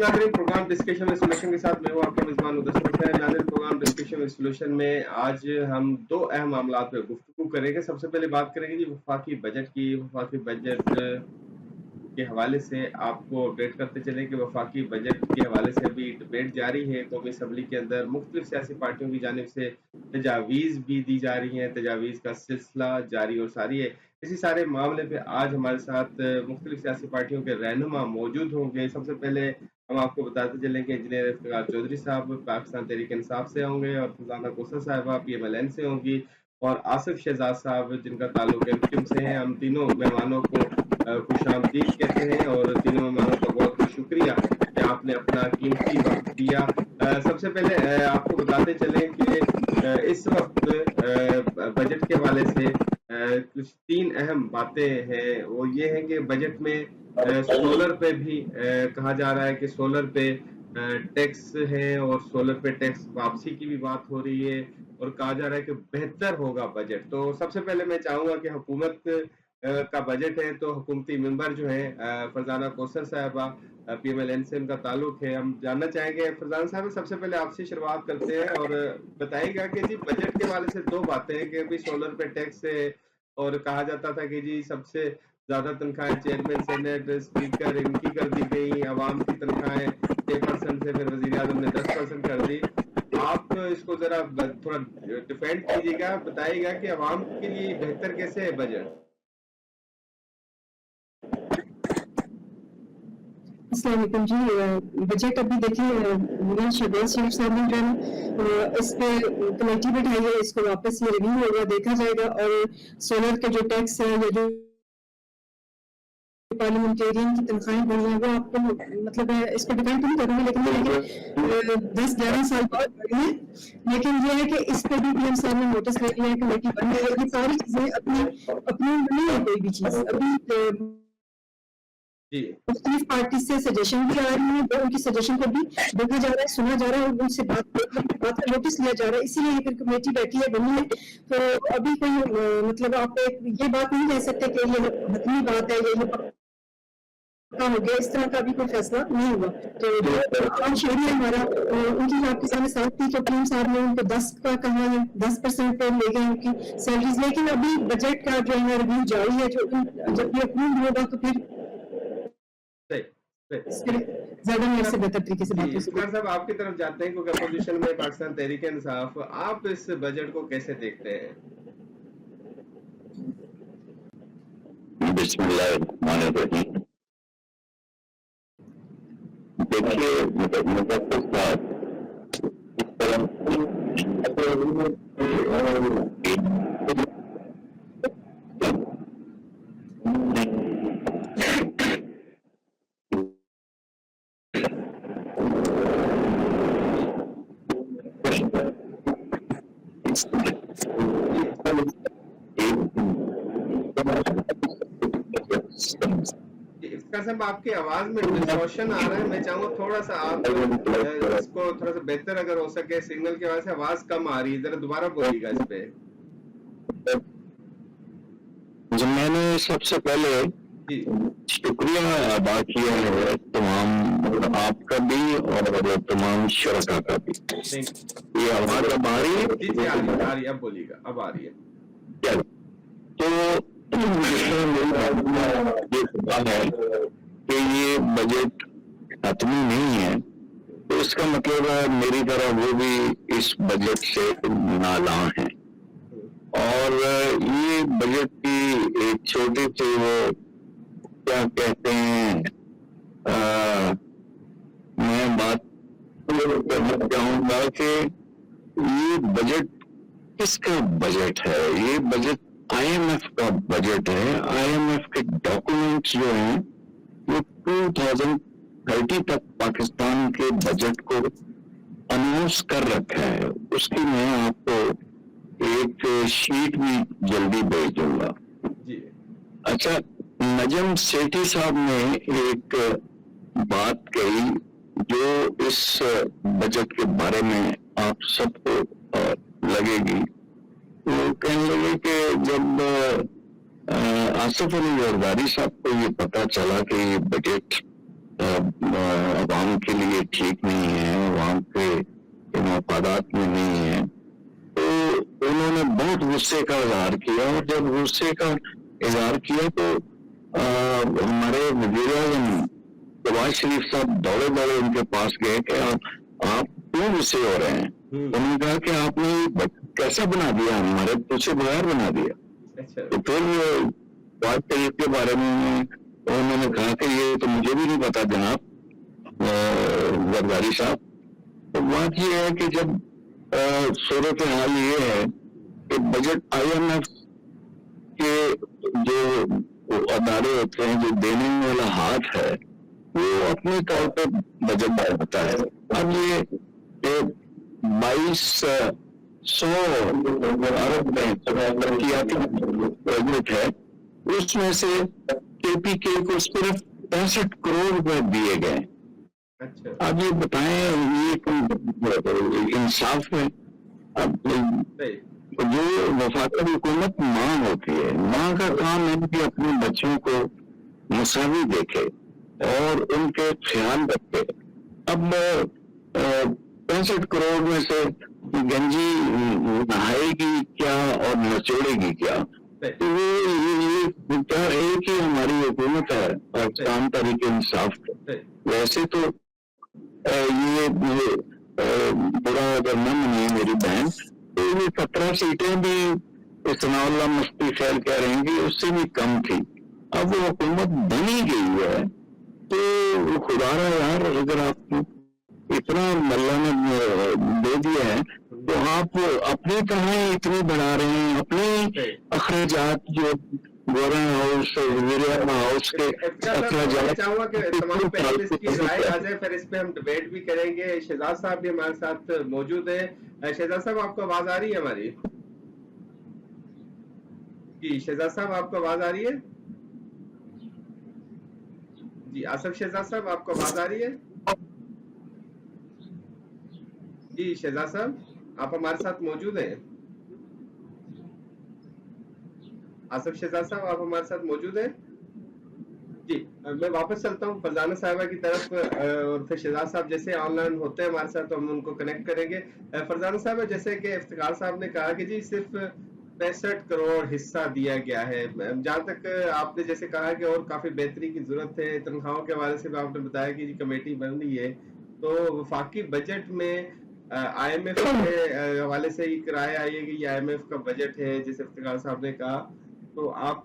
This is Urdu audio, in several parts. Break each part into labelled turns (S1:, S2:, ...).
S1: ناظرین، پروگرام ڈسکشن ود سولوشن کے ساتھ میں ہوں آپ کا میزبان مدثر حسین. ناظرین، پروگرام ڈسکشن ود سولوشن میں آج ہم دو اہم معاملات پہ گفتگو کریں گے. سب سے پہلے بات کریں گے جی وفاقی بجٹ کی. وفاقی بجٹ کے حوالے سے آپ کو اپڈیٹ کرتے چلیں کہ وفاقی بجٹ کے حوالے سے ابھی ڈبیٹ جاری ہے قومی اسمبلی کے اندر. مختلف سیاسی پارٹیوں کی جانب سے تجاویز بھی دی جا رہی ہیں. تجاویز کا سلسلہ جاری اور ساری ہے. اسی سارے معاملے پہ آج ہمارے ساتھ مختلف سیاسی پارٹیوں کے رہنما موجود ہوں گے. سب سے پہلے ہم آپ کو بتاتے چلیں کہ انجینئر افتخار چودھری صاحب پاکستان تحریک انصاف سے ہوں گے، اور فرزانہ کوثر صاحبہ PMLN سے ہوں گی، اور آصف شہزاد صاحب جن کا تعلق MQM سے ہے. ہم تینوں مہمانوں کو خوش آمدید کہتے ہیں، اور تینوں مہمانوں کا بہت بہت شکریہ کہ آپ نے اپنا قیمتی وقت دیا. سب سے پہلے آپ کو بتاتے چلیں کہ اس وقت بجٹ کے حوالے سے کچھ تین اہم باتیں ہیں. وہ یہ ہے کہ بجٹ میں سولر پہ بھی کہا جا رہا ہے کہ سولر پہ ٹیکس ہے، اور سولر پہ ٹیکس واپسی کی بھی بات ہو رہی ہے، اور کہا جا رہا ہے کہ بہتر ہوگا بجٹ. تو سب سے پہلے میں چاہوں گا کہ حکومت کا بجٹ ہے تو حکومتی ممبر جو ہیں فرزانہ کوثر صاحبہ PMLN سے ان کا تعلق ہے. ہم جاننا چاہیں گے فرزانہ صاحب، سب سے پہلے آپ سے شروعات کرتے ہیں اور بتائیے گا کہ جی بجٹ کے حوالے سے دو باتیں ہیں کہ ابھی سولر پہ ٹیکس ہے، اور کہا جاتا تھا کہ جی سب سے زیادہ تنخواہیں چیئرمین سینیٹ اسپیکر ان کی کر دی گئی، عوام کی تنخواہیں 6% سے پھر وزیر اعظم نے 10% کر دی. آپ اس کو ذرا تھوڑا ڈیفینڈ کیجیے گا، بتائیے گا کہ عوام کے لیے بہتر کیسے ہے بجٹ.
S2: السلام علیکم جی. بجٹ ابھی دیکھیں شہباز شریف صاحب نے جو ہے اس پہ کمیٹی بٹھائی ہے، اس کو واپس یہ ریویو ہوگا، دیکھا جائے گا. اور سولر کے جو ٹیکس ہے یا جو پارلیمنٹیرین کی تنخواہیں بڑھی ہیں وہ آپ کو مطلب اس پہ ڈیپینڈ نہیں کروں گی، لیکن 10-11 سال بعد بڑھی ہیں. لیکن یہ ہے کہ اس پہ بھی PM صاحب نے نوٹس لے لیا ہے، کمیٹی بن گئی ہے. یہ ساری چیزیں اپنی نہیں ہے کوئی بھی چیز. ابھی مختلف پارٹی سے سجیشن بھی آ رہی ہیں، ان کی سجیشن کو بھی دیکھا جا رہا ہے، سنا جا رہا ہے، اور ان سے بات کا نوٹس لیا جا رہا ہے. اسی لیے پھر کمیٹی بیٹھی ہے، بنی ہے. تو ابھی کوئی مطلب آپ یہ بات نہیں کہہ سکتے کہ یہ حتمی بات ہے یا یہ ہو گیا، اس طرح کا بھی کوئی فیصلہ نہیں ہوا. تو عوام شہری ہے ہمارا، ان کی آپ کے سامنے ساتھ تھی کہ PM صاحب نے ان کو 10 کا کہا ہے، 10% پہ لے گئے ان کی سیلریز. لیکن ابھی بجٹ کا جو ہے ریویو جاری ہے، جو جب یہ اپروو ہوگا تو پھر زیادہ میرے سے بہتر طریقے سے بات ہو سکے.
S1: صاحب آپ کی طرف جاتے ہیں کیونکہ اپوزیشن میں پاکستان تحریک انصاف، آپ اس بجٹ کو کیسے دیکھتے ہیں؟
S3: بسم اللہ الرحمن الرحیم. دیکھیے
S1: صاحب آپ کی آواز میں ڈسٹورشن آ رہا ہے. میں چاہوں گا تھوڑا سا آپ اس کو تھوڑا سا بہتر اگر ہو سکے، سگنل کی وجہ سے آواز کم آ رہی ہے، ذرا دوبارہ بولیے گا اس پہ.
S3: میں نے سب سے پہلے شکریہ ادا کیا ہے تمام آپ کا بھی اور تمام شرکا کا بھی. یہ آواز اب آ رہی ہے؟
S1: جی جی آ رہی ہے، اب بولیے گا، اب آ رہی ہے.
S3: تو یہ خدا ہے کہ یہ بجٹ حتمی نہیں ہے، تو اس کا مطلب ہے میری طرح وہ بھی اس بجٹ سے نالاں ہیں. اور یہ بجٹ کی ایک چھوٹی سی وہ کیا کہتے ہیں، میں بات کرنا چاہوں گا کہ یہ بجٹ کس کا بجٹ ہے. یہ بجٹ IMF کا بجٹ ہے. IMF کے ڈاکومنٹس جو ہیں وہ 2030 تک پاکستان کے بجٹ کو اناؤنس کر رکھا ہے. اس کی میں آپ کو ایک شیٹ بھی جلدی بھیج دوں گا. اچھا، نجم سیٹھی صاحب نے ایک بات کہی جو اس بجٹ کے بارے میں آپ سب کو لگے گی. وہ کہنے لگے کہ جب آصف علی زرداری صاحب کو یہ پتا چلا کہ یہ بجٹ عوام کے لیے ٹھیک نہیں ہے، عوام کے مفادات میں نہیں ہے، تو انہوں نے بہت غصے کا اظہار کیا، اور جب غصے کا اظہار کیا تو ہمارے وزیر اعظم نواز شریف صاحب دوڑے دوڑے ان کے پاس گئے کہ آپ کیوں غصے ہو رہے ہیں؟ انہوں نے کہا کہ آپ نے کیسا بنا دیا، ہمارے پوچھے بغیر بنا دیا۔ تو پھر نواز شریف کے بارے میں انہوں نے کہا کہ یہ تو مجھے بھی نہیں پتا جناب زرداری صاحب۔ تو بات یہ ہے کہ جب صورت حال یہ ہے کہ بجٹ IMF کے جو ادارے ہوتے ہیں، جو دینے والا ہاتھ ہے، وہ اپنے طور پہ بجٹ بناتا ہے۔ اب یہ 2200 ارب میں ترقیاتی بجٹ ہے، اس میں سے KPK کو صرف 65 کروڑ روپے دیے گئے۔ اب یہ بتائیں یہ انصاف ہے؟ اب جو وفاقی حکومت ماں ہوتی ہے، ماں کا کام ہے کہ اپنے بچوں کو مساوی دیکھے اور ان کے خیال رکھے۔ اب 65 کروڑ میں سے گنجی نہائے گی کیا اور نچوڑے گی کیا؟ یہ ایک ہی ہماری حکومت ہے پاکستان تحریک انصاف۔ ویسے تو یہ برا اگر نہ منے میری بہن، تو یہ 17 سیٹیں بھی ثناء اللہ مفتی خیر کہہ رہے ہیں کہ اس سے بھی کم تھی۔ اب وہ حکومت بنی گئی ہے، تو خدا را یار اگر آپ اتنا اللہ نے دے دیا ہے تو آپ اپنی طرح اتنی بڑھا رہے ہیں، اپنے اخراجات جو گورنر ہاؤس وزیر اعظم ہاؤس کے اخراجات۔
S1: چاہوں گا کہ تمام پینلسٹ کی رائے آ جائے، پھر اس پہ ہم ڈبیٹ بھی کریں گے۔ شہزاد صاحب بھی ہمارے ساتھ موجود ہیں۔ شہزاد صاحب آپ کو آواز آ رہی ہے ہماری؟ جی شہزاد صاحب آپ کو آواز آ رہی ہے؟ جی آصف شہزاد صاحب آپ کو آواز آ رہی ہے؟ جی شہزاد صاحب آپ ہمارے ساتھ موجود ہیں؟ آصف شہزاد صاحب آپ ہمارے ساتھ موجود ہیں؟ جی میں واپس چلتا ہوں فرزانہ صاحبہ کی طرف، اور پھر شہزاد صاحب جیسے آن لائن ہوتے ہیں ہمارے ساتھ تو ہم ان کو کنیکٹ کریں گے۔ فرزانہ صاحبہ جیسے کہ افتخار صاحب نے کہا کہ جی صرف 65 کروڑ حصہ دیا گیا ہے، جہاں تک آپ نے جیسے کہا کہ اور کافی بہتری کی ضرورت ہے، تنخواہوں کے حوالے سے بھی آپ نے بتایا کہ جی کمیٹی بن رہی ہے، تو وفاقی بجٹ میں IMF کے حوالے سے ہی کرائے آئی ہے کہ یہ IMF کا بجٹ ہے جیسے افتخار صاحب نے کہا، تو آپ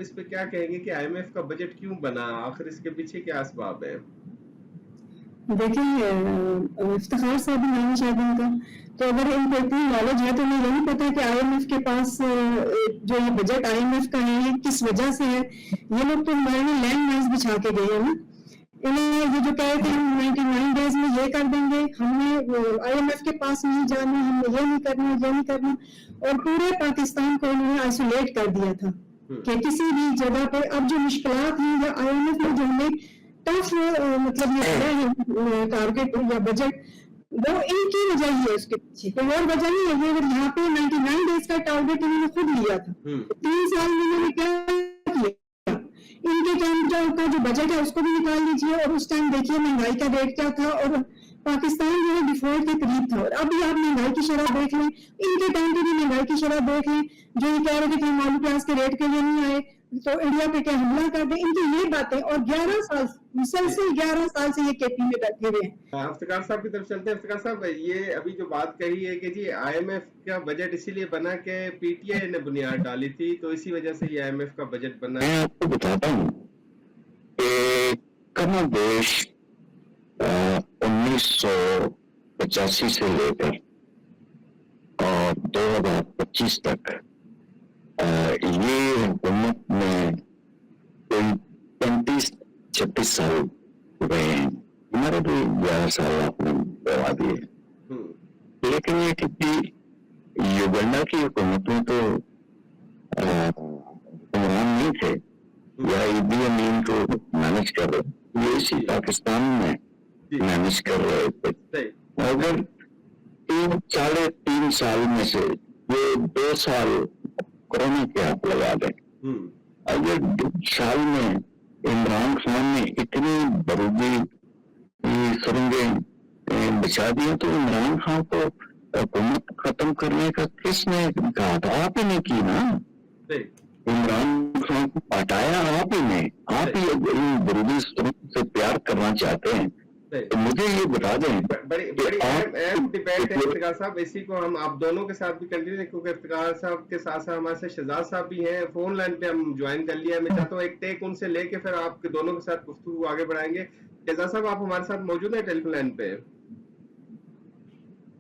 S1: اس پہ کیا کہیں گے کہ IMF کا بجٹ کیوں بنا، آخر اس کے پیچھے کیا اسباب ہے؟
S2: دیکھیں افتخار صاحب بھی نام شاید ان کا، تو اگر ان کو اتنی نالج ہے تو انہیں یہ نہیں پتا کہ IMF کے پاس جو یہ بجٹ IMF کا ہے یہ کس وجہ سے ہے۔ یہ لوگ تو ہمارے لیے لینڈ مائنس بچھا کے گئے ہیں نا، انہیں یہ جو کہے کہ ہم 99 ڈیز میں یہ کر دیں گے، ہم نے IMF کے پاس نہیں جانا، ہم نے یہ نہیں کرنا یہ نہیں کرنا، اور پورے پاکستان کو انہوں نے آئسولیٹ کر دیا تھا کہ کسی بھی جگہ پہ اب جو مشکلات ہیں یا IMF میں جو ہمیں ٹف مطلب یہ ہے ٹارگیٹ یا بجٹ، وہ ان کی وجہ ہی ہے، اس کے پیچھے کوئی اور وجہ نہیں ہے۔ یہ یہاں پہ 99 ڈیز کا ٹارگیٹ انہوں نے خود لیا تھا، 3 سال میں انہوں نے کیا کیا، ان کے ٹائم کا جو بجٹ ہے اس کو بھی نکال لیجیے، اور اس ٹائم دیکھیے مہنگائی کا ریٹ کیا تھا، اور پاکستان جو ہے ڈیفالٹ کے قریب تھا، اور ابھی آپ مہنگائی کی شرح دیکھ لیں، ان کے ٹائم پہ بھی مہنگائی کی شرح دیکھ لیں، جو یہ کہہ رہے تھے کہ ہم آلو پیاز کے ریٹ کے لیے نہیں آئے تو انڈیا پہ کیا حملہ کر دیں، ان کی یہ باتیں، اور 11 سال مسلسل 11 سال سے یہ KP میں بیٹھے ہوئے ہیں۔
S1: افتخار صاحب کی طرف چلتے ہیں۔ افتخار صاحب یہ ابھی جو بات کہی ہے کہ جی IMF کا بجٹ اسی لیے بنا کہ PTI نے بنیاد ڈالی تھی، تو اسی وجہ سے یہ IMF کا بجٹ بنا۔
S3: میں آپ کو بتاتا ہوں کہ کم و بیش 1985 سے لے کر اور 2025 تک یہ حکومت میں کوئی 35-36 سال ہوئے ہیں، ہمارے بھی 11 سال آپ نے بڑھا دیے، لیکن یہ کتنی یوگنڈا کی حکومت میں تو حکمران نہیں تھے یا عیدی امین کو مینج کر رہے، یہ اسی پاکستان میں مینج کر رہے تھے۔ اگر 3 سال میں سے یہ 2 سال کورونا کے ہاتھ لگا دیں، اگر 2 سال میں عمران خان نے اتنی بروبی سرنگیں بچا دی تو عمران خان کو حکومت ختم کرنے کا کس نے کہا تھا؟ آپ ہی نے کی نا. عمران خان کو ہٹایا آپ ہی نے. آپ ہی بروبی سرنگ سے پیار کرنا چاہتے ہیں تو مجھے یہ بتا دیں.
S1: بڑی اہم ڈیبیٹ ہے افتخار صاحب, اسی کو ہم آپ دونوں کے ساتھ بھی کنٹینیو, کیونکہ افتخار صاحب کے ساتھ ساتھ ہمارے ساتھ شہزاد صاحب بھی ہیں فون لائن پہ, ہم جوائن کر لیا. میں چاہتا ہوں ایک ٹیک ان سے لے کے پھر آپ کے دونوں کے ساتھ گفتگو آگے بڑھائیں گے. شہزاد صاحب آپ ہمارے ساتھ موجود ہیں ٹیلی فون لائن پہ؟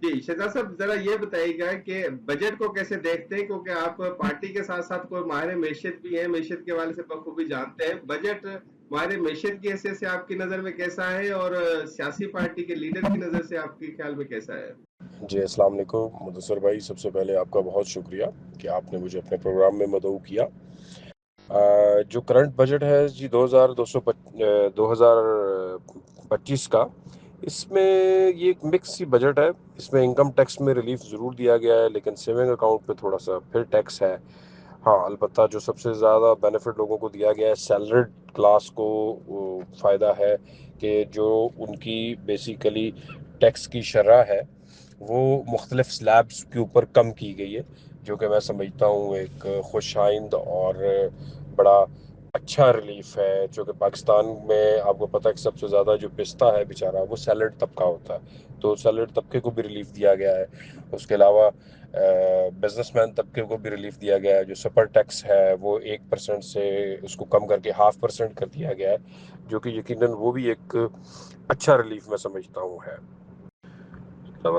S1: جی شہزاد صاحب ذرا یہ بتائیے گا کہ بجٹ کو کیسے دیکھتے ہیں, کیونکہ آپ پارٹی کے ساتھ ساتھ کوئی ماہر معیشت بھی ہیں, معیشت کے حوالے سے بخوبی جانتے ہیں. بجٹ ماہر معیشت کی حیثیت سے آپ کی نظر میں کیسا ہے, اور سیاسی پارٹی کے لیڈر کی نظر سے آپ کے خیال میں کیسا ہے؟
S4: جی السلام علیکم مدثر بھائی, سب سے پہلے آپ کا بہت شکریہ کہ آپ نے مجھے اپنے پروگرام میں مدعو کیا. جو کرنٹ بجٹ ہے جی 2025 کا, اس میں یہ ایک مکس ہی بجٹ ہے. اس میں انکم ٹیکس میں ریلیف ضرور دیا گیا ہے, لیکن سیونگ اکاؤنٹ پہ تھوڑا سا پھر ٹیکس ہے. ہاں البتہ جو سب سے زیادہ بینیفٹ لوگوں کو دیا گیا ہے, سیلریڈ کلاس کو فائدہ ہے کہ جو ان کی بیسیکلی ٹیکس کی شرح ہے وہ مختلف سلیبس کے اوپر کم کی گئی ہے, جو کہ میں سمجھتا ہوں ایک خوش آئند اور بڑا اچھا ریلیف ہے. جو کہ پاکستان میں آپ کو پتہ ہے کہ سب سے زیادہ جو پستا ہے بیچارہ وہ سیلڈ طبقہ ہوتا ہے, تو سیلڈ طبقے کو بھی ریلیف دیا گیا ہے. اس کے علاوہ بزنس مین طبقے کو بھی ریلیف دیا گیا ہے. جو سپر ٹیکس ہے وہ 1% سے اس کو کم کر کے 0.5% کر دیا گیا ہے, جو کہ یقیناً وہ بھی ایک اچھا ریلیف میں سمجھتا ہوں ہے.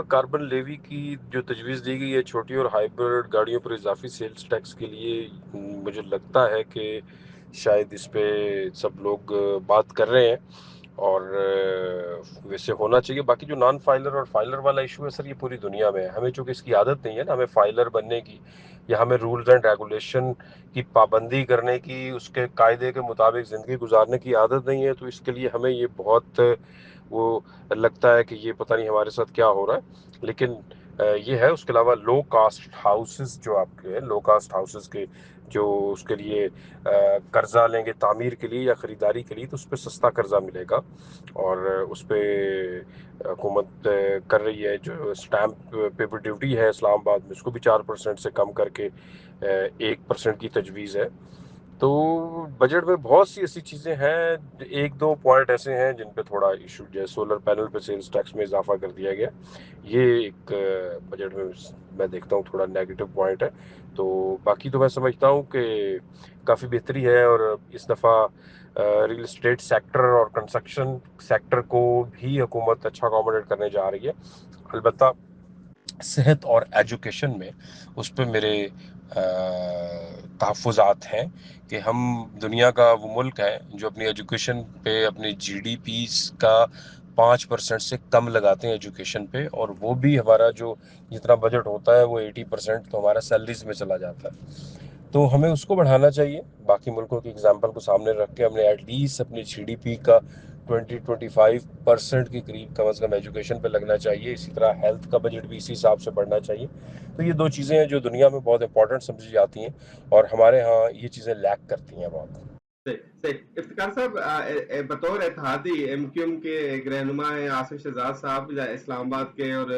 S4: کاربن لیوی کی جو تجویز دی گئی ہے چھوٹی اور ہائیبرڈ گاڑیوں پر اضافی سیلز ٹیکس کے لیے, مجھے لگتا ہے کہ شاید اس پہ سب لوگ بات کر رہے ہیں اور ویسے ہونا چاہیے. باقی جو نان فائلر اور فائلر والا ایشو ہے سر, یہ پوری دنیا میں ہے. ہمیں چونکہ اس کی عادت نہیں ہے نا, ہمیں فائلر بننے کی یا ہمیں رولز اینڈ ریگولیشن کی پابندی کرنے کی, اس کے قاعدے کے مطابق زندگی گزارنے کی عادت نہیں ہے, تو اس کے لیے ہمیں یہ بہت وہ لگتا ہے کہ یہ پتہ نہیں ہمارے ساتھ کیا ہو رہا ہے. لیکن یہ ہے. اس کے علاوہ لو کاسٹ ہاؤسز جو آپ کے ہیں, لو کاسٹ ہاؤسز کے جو اس کے لیے قرضہ لیں گے تعمیر کے لیے یا خریداری کے لیے, تو اس پہ سستا قرضہ ملے گا. اور اس پہ حکومت کر رہی ہے جو اسٹیمپ پیپر ڈیوٹی ہے اسلام آباد میں, اس کو بھی 4% سے کم کر کے 1% کی تجویز ہے. تو بجٹ میں بہت سی ایسی چیزیں ہیں, 1-2 پوائنٹ ایسے ہیں جن پہ تھوڑا ایشو, جیسے سولر پینل پہ سیلز ٹیکس میں اضافہ کر دیا گیا. یہ ایک بجٹ میں دیکھتا ہوں تھوڑا نیگیٹو پوائنٹ ہے. تو باقی تو میں سمجھتا ہوں کہ کافی بہتری ہے, اور اس دفعہ ریل اسٹیٹ سیکٹر اور کنسٹرکشن سیکٹر کو بھی حکومت اچھا اکوموڈیٹ کرنے جا رہی ہے. البتہ صحت اور ایجوکیشن میں اس پہ میرے تحفظات ہیں کہ ہم دنیا کا وہ ملک ہے جو اپنی ایجوکیشن پہ اپنی جی ڈی پی کا 5% سے کم لگاتے ہیں ایجوکیشن پہ, اور وہ بھی ہمارا جو جتنا بجٹ ہوتا ہے وہ 80% تو ہمارا سیلریز میں چلا جاتا ہے. تو ہمیں اس کو بڑھانا چاہیے. باقی ملکوں کی اگزامپل کو سامنے رکھ کے ہم نے ایٹ لیسٹ اپنی جی ڈی پی کا 20-25% کے قریب کم از کم ایجوکیشن پہ لگنا چاہیے. اسی طرح ہیلتھ کا بجٹ بھی اسی حساب سے بڑھنا چاہیے. تو یہ 2 چیزیں ہیں جو دنیا میں بہت امپورٹنٹ سمجھی جاتی ہیں, اور ہمارے ہاں یہ چیزیں لیک کرتی ہیں بہت.
S1: افتخار صاحب بطور اتحادی ایم کیو ایم کے ایک رہنما ہیں آصف شہزاد صاحب, اسلام آباد کے اور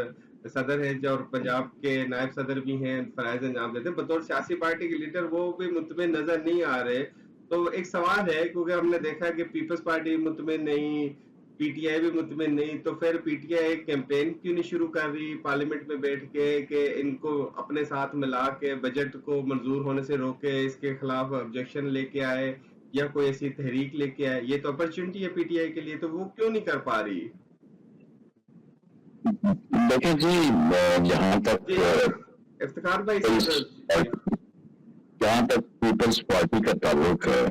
S1: صدر ہیں, اور پنجاب کے نائب صدر بھی ہیں, فرائض انجام دیتے ہیں. بطور سیاسی پارٹی کے لیڈر وہ بھی مطمئن نظر نہیں آ رہے. تو ایک سوال ہے, کیونکہ ہم نے دیکھا کہ پیپلز پارٹی مطمئن نہیں, پی ٹی آئی بھی مطمئن نہیں, تو پھر پی ٹی آئی ایک کیمپین کیوں نہیں شروع کر رہی پارلیمنٹ میں بیٹھ کے کہ ان کو اپنے ساتھ ملا کے بجٹ کو منظور ہونے سے روکے, اس کے خلاف آبجیکشن لے کے آئے یا کوئی ایسی تحریک لے کے آئے؟ یہ تو اپرچونٹی ہے پی ٹی آئی کے لیے, تو وہ کیوں نہیں کر پا رہی؟
S3: دیکھیں جی, جہاں تک
S1: افتخار بھائی
S3: جہاں تک پیپلز پارٹی کا تعلق ہے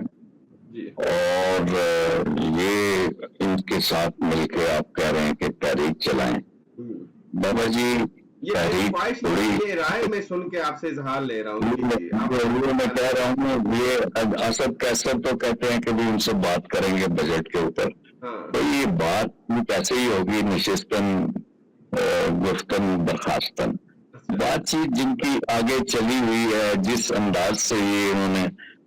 S3: اور یہ ان کے ساتھ مل کے آپ کہہ رہے ہیں کہ تحریک چلائیں, بابا جی
S1: یہ رائے میں سن کے آپ سے اظہار لے رہا ہوں.
S3: میں کہہ رہا ہوں یہ اسد کیسر تو کہتے ہیں کہ بھی ان سے بات کریں گے بجٹ کے اوپر, تو یہ بات کیسے ہی ہوگی نشستن گفتن برخاستن. بات چیت جن کی آگے چلی ہوئی ہے, جس انداز سے یہ انہوں نے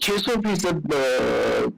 S3: 600%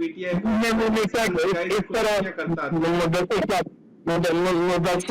S1: PTI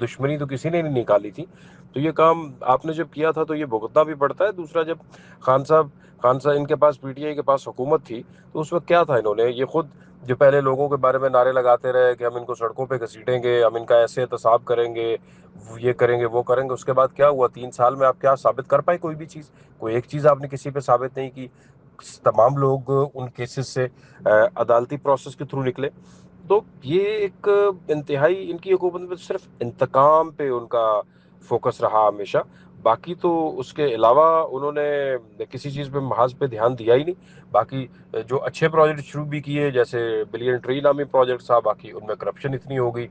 S4: دشمنی تو کسی نے نہیں نکالی تھی. تو یہ کام آپ نے جب کیا تھا تو یہ بھگتنا بھی پڑتا ہے. دوسرا جب خان صاحب ان کے پاس PTI کے پاس حکومت تھی تو اس وقت کیا تھا, انہوں نے یہ خود جو پہلے لوگوں کے بارے میں نعرے لگاتے رہے کہ ہم ان کو سڑکوں پہ گھسیٹیں گے, ہم ان کا ایسے احتساب کریں گے, یہ کریں گے وہ کریں گے. اس کے بعد کیا ہوا 3 سال میں آپ کیا ثابت کر پائے؟ کوئی بھی چیز, کوئی ایک چیز آپ نے کسی پہ ثابت نہیں کی. تمام لوگ ان کیسز سے عدالتی پروسیس کے تھرو نکلے. تو یہ ایک انتہائی ان کی حکومت میں صرف انتقام پہ ان کا فوکس رہا ہمیشہ. باقی تو اس کے علاوہ انہوں نے کسی چیز پہ محاذ پہ دھیان دیا ہی نہیں. باقی جو اچھے پروجیکٹ شروع بھی کیے جیسے بلین ٹری نامی پروجیکٹ تھا, باقی ان میں کرپشن اتنی ہو گئی.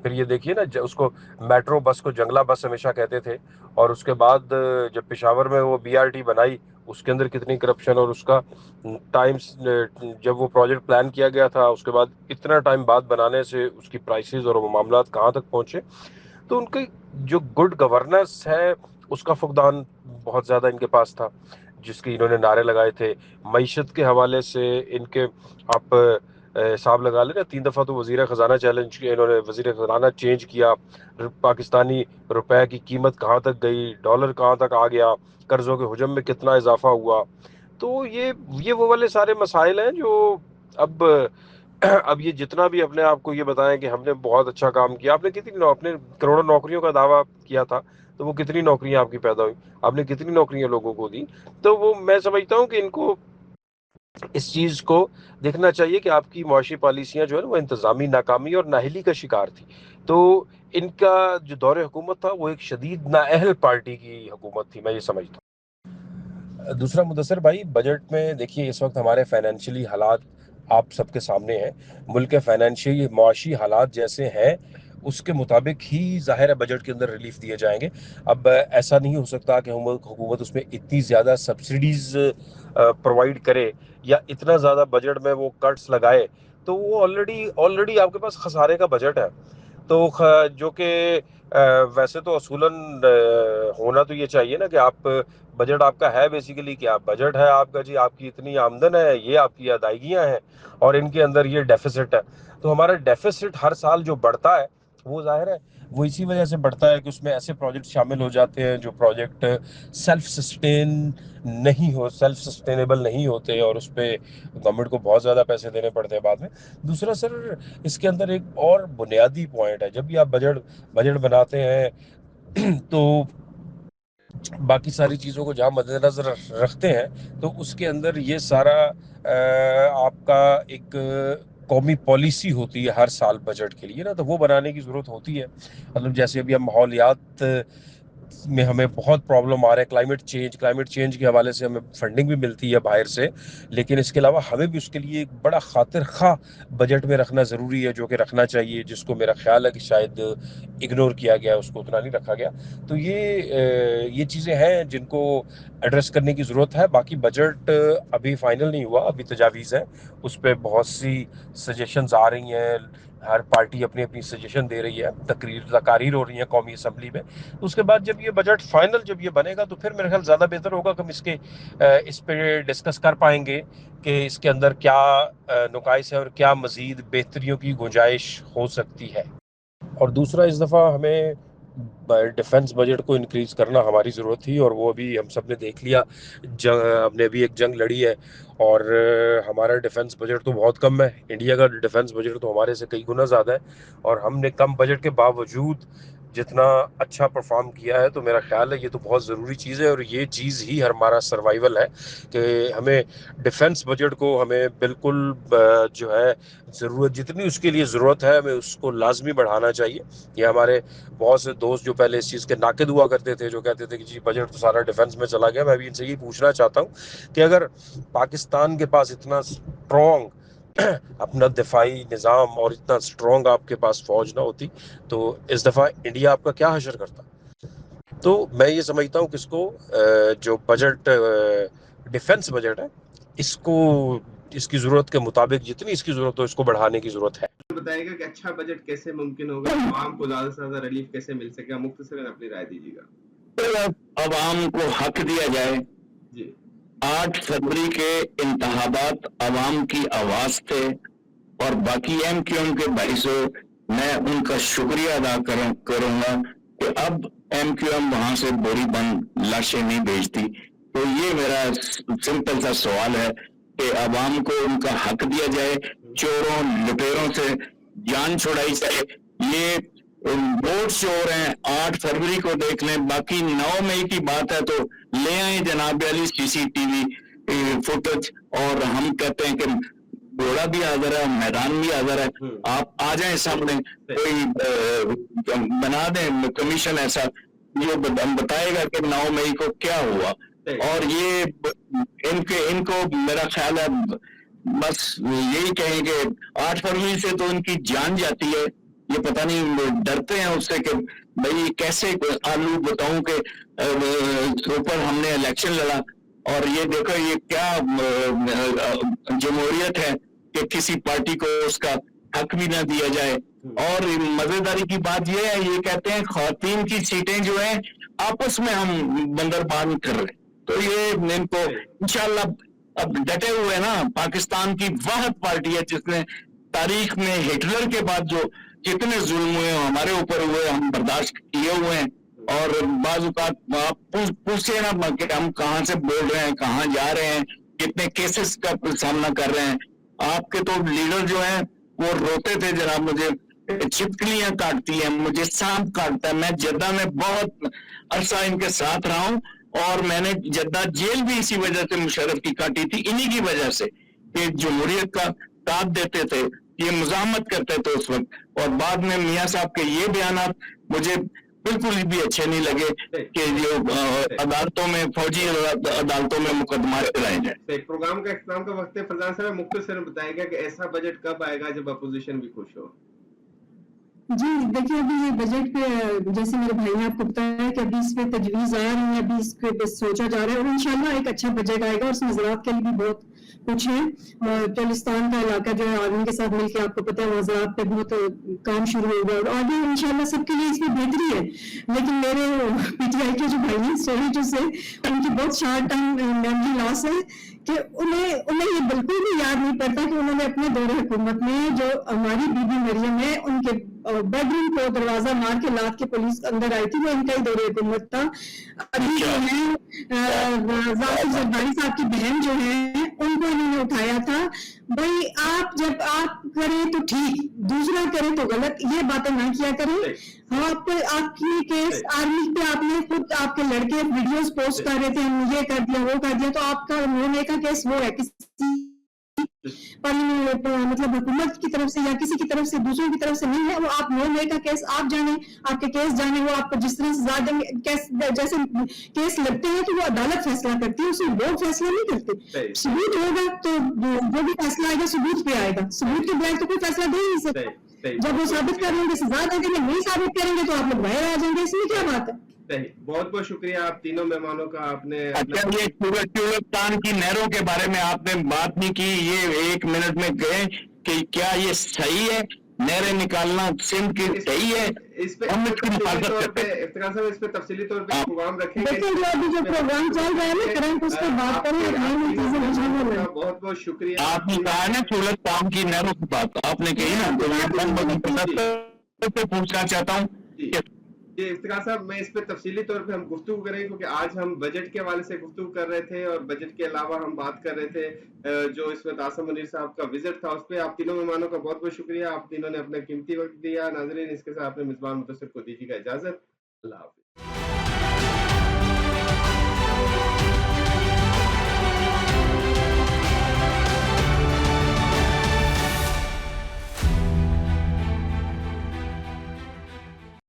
S4: پھر یہ دیکھیے نا, اس کو میٹرو بس کو جنگلہ بس ہمیشہ کہتے تھے, اور اس کے بعد جب پشاور میں وہ BRT بنائی اس کے اندر کتنی کرپشن, اور اس کا ٹائمز جب وہ پروجیکٹ پلان کیا گیا تھا اس کے بعد اتنا ٹائم بعد بنانے سے اس کی پرائسز اور وہ معاملات کہاں تک پہنچے. تو ان کی جو گڈ گورننس ہے اس کا فقدان بہت زیادہ ان کے پاس تھا, جس کی انہوں نے نعرے لگائے تھے. معیشت کے حوالے سے ان کے آپ حساب لگا لیں نا, 3 دفعہ تو وزیر خزانہ چیلنج کیا انہوں نے, وزیر خزانہ چینج کیا, پاکستانی روپے کی قیمت کہاں تک گئی, ڈالر کہاں تک آ گیا, قرضوں کے حجم میں کتنا اضافہ ہوا. تو یہ وہ والے سارے مسائل ہیں جو اب یہ جتنا بھی اپنے آپ کو یہ بتائیں کہ ہم نے بہت اچھا کام کیا. آپ نے کروڑوں نوکریوں کا دعویٰ کیا تھا, تو وہ کتنی نوکریاں آپ کی پیدا ہوئی, آپ نے کتنی نوکریاں لوگوں کو دی. تو وہ میں سمجھتا ہوں کہ ان کو اس چیز کو دیکھنا چاہیے کہ آپ کی معاشی پالیسیاں جو ہے نا وہ انتظامی ناکامی اور نااہلی کا شکار تھی. تو ان کا جو دور حکومت تھا وہ ایک شدید نااہل پارٹی کی حکومت تھی, میں یہ سمجھتا ہوں. دوسرا مدثر بھائی, بجٹ میں دیکھیے اس وقت ہمارے فائنینشلی حالات آپ سب کے سامنے ہیں. ملک کے فائنینشلی معاشی حالات جیسے ہیں اس کے مطابق ہی ظاہر ہے بجٹ کے اندر ریلیف دیے جائیں گے. اب ایسا نہیں ہو سکتا کہ حکومت اس میں اتنی زیادہ سبسڈیز پرووائڈ کرے یا اتنا زیادہ بجٹ میں وہ کٹس لگائے. تو وہ آلریڈی آپ کے پاس خسارے کا بجٹ ہے. تو جو کہ ویسے تو اصولاً ہونا تو یہ چاہیے نا کہ آپ بجٹ آپ کا ہے بیسیکلی کیا بجٹ ہے آپ کا, جی آپ کی اتنی آمدن ہے, یہ آپ کی ادائیگیاں ہیں اور ان کے اندر یہ ڈیفیسٹ ہے. تو ہمارا ڈیفیسٹ ہر سال جو بڑھتا ہے وہ ظاہر ہے وہ اسی وجہ سے بڑھتا ہے کہ اس میں ایسے پروجیکٹ شامل ہو جاتے ہیں جو پروجیکٹ سیلف سسٹینیبل نہیں ہوتے, اور اس پہ گورنمنٹ کو بہت زیادہ پیسے دینے پڑتے ہیں بعد میں. دوسرا سر اس کے اندر ایک اور بنیادی پوائنٹ ہے, جب بھی آپ بجٹ بناتے ہیں تو باقی ساری چیزوں کو جہاں مد نظر رکھتے ہیں تو اس کے اندر یہ سارا آپ کا ایک قومی پالیسی ہوتی ہے ہر سال بجٹ کے لیے نا, تو وہ بنانے کی ضرورت ہوتی ہے. مطلب جیسے ابھی ہم ماحولیات میں ہمیں بہت پرابلم آ رہا ہے, کلائمیٹ چینج کے حوالے سے ہمیں فنڈنگ بھی ملتی ہے باہر سے, لیکن اس کے علاوہ ہمیں بھی اس کے لیے ایک بڑا خاطر خواہ بجٹ میں رکھنا ضروری ہے, جو کہ رکھنا چاہیے, جس کو میرا خیال ہے کہ شاید اگنور کیا گیا, اس کو اتنا نہیں رکھا گیا. تو یہ چیزیں ہیں جن کو ایڈریس کرنے کی ضرورت ہے. باقی بجٹ ابھی فائنل نہیں ہوا, ابھی تجاویز ہے, اس پہ بہت سی سجیشنز آ رہی ہیں, ہر پارٹی اپنی اپنی سجیشن دے رہی ہے, تقاریر ہو رہی ہیں قومی اسمبلی میں. اس کے بعد جب یہ بجٹ فائنل جب یہ بنے گا تو پھر میرے خیال زیادہ بہتر ہوگا کہ ہم اس پہ ڈسکس کر پائیں گے کہ اس کے اندر کیا نقائص ہے اور کیا مزید بہتریوں کی گنجائش ہو سکتی ہے. اور دوسرا اس دفعہ ہمیں ڈیفنس بجٹ کو انکریز کرنا ہماری ضرورت تھی, اور وہ ابھی ہم سب نے دیکھ لیا, ہم نے ابھی ایک جنگ لڑی ہے اور ہمارا ڈیفنس بجٹ تو بہت کم ہے. انڈیا کا ڈیفنس بجٹ تو ہمارے سے کئی گنا زیادہ ہے, اور ہم نے کم بجٹ کے باوجود جتنا اچھا پرفارم کیا ہے. تو میرا خیال ہے یہ تو بہت ضروری چیز ہے, اور یہ چیز ہی ہمارا سروائیول ہے کہ ہمیں ڈیفنس بجٹ کو ہمیں بالکل جو ہے ضرورت جتنی اس کے لیے ضرورت ہے ہمیں اس کو لازمی بڑھانا چاہیے. یہ ہمارے بہت سے دوست جو پہلے اس چیز کے ناقد ہوا کرتے تھے, جو کہتے تھے کہ جی بجٹ تو سارا ڈیفنس میں چلا گیا, میں بھی ان سے یہ پوچھنا چاہتا ہوں کہ اگر پاکستان کے پاس اتنا اسٹرانگ اپنا دفاعی نظام اور اتنا اسٹرانگ آپ کے پاس فوج نہ ہوتی تو اس دفعہ انڈیا آپ کا کیا حشر کرتا. تو میں یہ سمجھتا ہوں کہ اس کو جو بجٹ ڈیفنس بجٹ ہے اس کی ضرورت کے مطابق جتنی اس کی ضرورت ہو اس کو بڑھانے کی ضرورت ہے.
S1: بتائے گا کہ اچھا بجٹ کیسے ممکن ہوگا, عوام کو زیادہ سے زیادہ ریلیف کیسے مل سکے گا, مختصراً اپنی رائے دیجیے گا.
S3: عوام کو حق دیا جائے.
S1: جی
S3: 8 فروری کے انتخابات عوام کی آواز تھے, اور باقی ایم کیو ایم کے 2200 میں ان کا شکریہ ادا کروں گا کہ اب MQM وہاں سے بوری بند لاشیں نہیں بھیجتی. تو یہ میرا سمپل سا سوال ہے کہ عوام کو ان کا حق دیا جائے, چوروں لٹیروں سے جان چھڑائی جائے. یہ ووٹ چور ہیں, 8 فروری کو دیکھ لیں, باقی 9 مئی کی بات ہے تو لے آئیں جناب علی CCTV فوٹیج, اور ہم کہتے ہیں کہ گھوڑا بھی حاضر ہے, میدان بھی حاضر ہے, آپ آ جائیں سامنے, کوئی بنا دیں کمیشن ایسا جو بتائے گا کہ 9 مئی کو کیا ہوا. اور یہ ان کو میرا خیال ہے بس یہی کہیں کہ 8 فروری سے تو ان کی جان جاتی ہے. یہ پتہ نہیں ڈرتے ہیں اس سے کہ بھئی کیسے آلو بتاؤں کہ اوپر ہم نے الیکشن لڑا, اور یہ دیکھو یہ کیا جمہوریت ہے کہ کسی پارٹی کو اس کا حق بھی نہ دیا جائے. اور مزیداری کی بات یہ ہے, یہ کہتے ہیں خواتین کی سیٹیں جو ہیں آپس میں ہم بندربان کر رہے ہیں. تو یہ ان کو انشاءاللہ اب ڈٹے ہوئے نا, پاکستان کی واحد پارٹی ہے جس نے تاریخ میں ہٹلر کے بعد جو جتنے ظلم ہوئے ہمارے اوپر ہوئے ہم برداشت کیے ہوئے ہیں. اور بعض اوقات آپ پوچھے نا کہ ہم کہاں سے بول رہے ہیں, کہاں جا رہے ہیں, کتنے کیسز کا سامنا کر رہے ہیں. آپ کے تو لیڈر جو ہیں وہ روتے تھے جناب, مجھے چھپکلیاں کاٹتی ہیں, مجھے سانپ کاٹتا ہے. میں جدہ میں بہت عرصہ ان کے ساتھ رہا ہوں, اور میں نے جدہ جیل بھی اسی وجہ سے مشرف کی کاٹی تھی, انہی کی وجہ سے کہ جمہوریت کا ساتھ دیتے تھے, یہ مزاحمت کرتے تھے اس وقت. اور بعد میں میاں صاحب کے یہ بیانات مجھے بالکل بھی اچھے نہیں لگے کہ جو عدالتوں میں, فوجی عدالتوں میں مقدمات چلائے جائیں.
S1: پروگرام کا اختتام کا وقت ہے. فرزان صاحب مختصر بتائیں گا کہ ایسا بجٹ کب آئے گا جب اپوزیشن بھی خوش ہو؟
S2: جی دیکھیے, ابھی یہ بجٹ پہ جیسے میرے بھائی نے آپ کو بتایا کہ ابھی اس پہ تجویز آ رہی ہے, ابھی اس پہ سوچا جا رہا ہے, اور انشاءاللہ ایک اچھا بجٹ آئے گا. اور اس میں زراعت کے لیے بھی بہت کچھ ہے. چولستان کا علاقہ جو ہے آرمی کے ساتھ مل کے آپ کو پتہ ہے وہاں زراعت پہ بہت کام شروع ہوگا, اور آگے انشاءاللہ سب کے لیے اس میں بہتری ہے. لیکن میرے PTI کے جو بھائی ہیں سوری سے ان کی بہت شارٹ ٹرم میموری لاس ہے کہ انہیں یہ بالکل بھی یاد نہیں پڑتا کہ انہوں نے اپنے دور حکومت میں جو ہماری بی بی مریم ہے ان کے بیڈ روم کو دروازہ مار کے لاد کے پولیس اندر آئی تھی, وہ ان کا ہی دور حکومت تھا. ابھی جو ہے ذاکر زرداری صاحب کی بہن جو ہے ان کو انہوں نے اٹھایا تھا. بھائی آپ جب آپ کریں تو ٹھیک, دوسرا کریں تو غلط, یہ باتیں نہ کیا کریں. آپ کی کیس آرمی پہ آپ نے خود آپ کے لڑکے ویڈیوز پوسٹ کر رہے تھے, ہم یہ کر دیا وہ کر دیا, تو آپ کا رونے کا کیس وہ ہے کسی مطلب حکومت کی طرف سے یا کسی کی طرف سے دوسروں کی طرف سے نہیں ہے. وہ آپ نو کا کیس آپ جانیں, آپ کے کیس جانیں, وہ آپ کو جس طرح سے زیادہ جیسے کیس لگتے ہیں تو وہ عدالت فیصلہ کرتی ہے, اس میں لوگ فیصلہ نہیں کرتے. ثبوت ہوگا تو جو بھی فیصلہ آئے گا ثبوت پہ آئے گا, ثبوت کے بغیر تو کوئی فیصلہ دے نہیں سکتا. جب وہ ثابت کر لیں گے سزا دے دیں گے, نہیں ثابت کریں گے تو آپ لوگ باہر آ جائیں گے. اس میں کیا بات ہے؟
S1: بہت بہت شکریہ آپ تینوں مہمانوں کا. آپ نے
S3: اچھا, یہ چولستان کی نہروں کے بارے میں آپ نے بات نہیں کی, یہ 1 منٹ میں گئے کہ کیا یہ صحیح ہے نہریں نکالنا سندھ کی صحیح ہے؟
S1: اس پہ
S3: ہم اس کی حفاظت کرتے ہیں.
S1: افتخار صاحب اس پہ تفصیلی طور پہ پروگرام رکھیں گے.
S2: دیکھیں جو ابھی جو پروگرام چل رہا ہے نا کرنٹ, اس پہ بات کریں, نئی نئی چیزیں مجھے
S1: بہت بہت شکریہ.
S3: آپ نے کہا نا چولستان کی نہروں کی بات آپ نے کہی نا, تو میں پوچھنا چاہتا ہوں
S1: جی افتخار صاحب, میں اس پہ تفصیلی طور پہ ہم گفتگو کریں کیونکہ آج ہم بجٹ کے حوالے سے گفتگو کر رہے تھے, اور بجٹ کے علاوہ ہم بات کر رہے تھے جو اس وقت آصم منیر صاحب کا وزٹ تھا اس پہ. آپ تینوں مہمانوں کا بہت بہت شکریہ, آپ تینوں نے اپنا قیمتی وقت دیا. ناظرین اس کے ساتھ اپنے میزبان متصر کو دیجیے گا اجازت. اللہ حافظ.